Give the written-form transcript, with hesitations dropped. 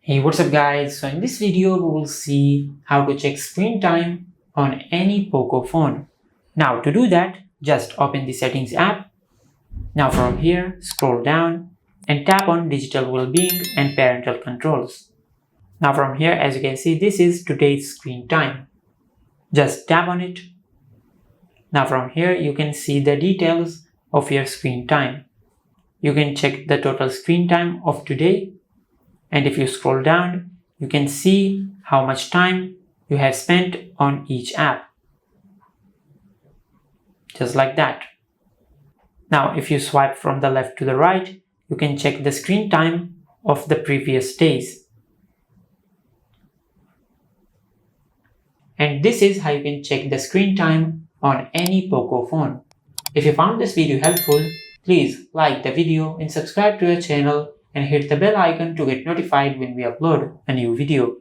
Hey, what's up guys? So in this video we will see how to check screen time on any Poco phone. Now to do that, just open the settings app. Now from here, scroll down and tap on digital well-being and parental controls. Now from here, as you can see, this is today's screen time. Just tap on it. Now from here you can see the details of your screen time. You can check the total screen time of today. And if you scroll down, you can see how much time you have spent on each app. Just like that. Now, if you swipe from the left to the right, you can check the screen time of the previous days. And this is how you can check the screen time on any Poco phone. If you found this video helpful, please like the video and subscribe to our channel and hit the bell icon to get notified when we upload a new video.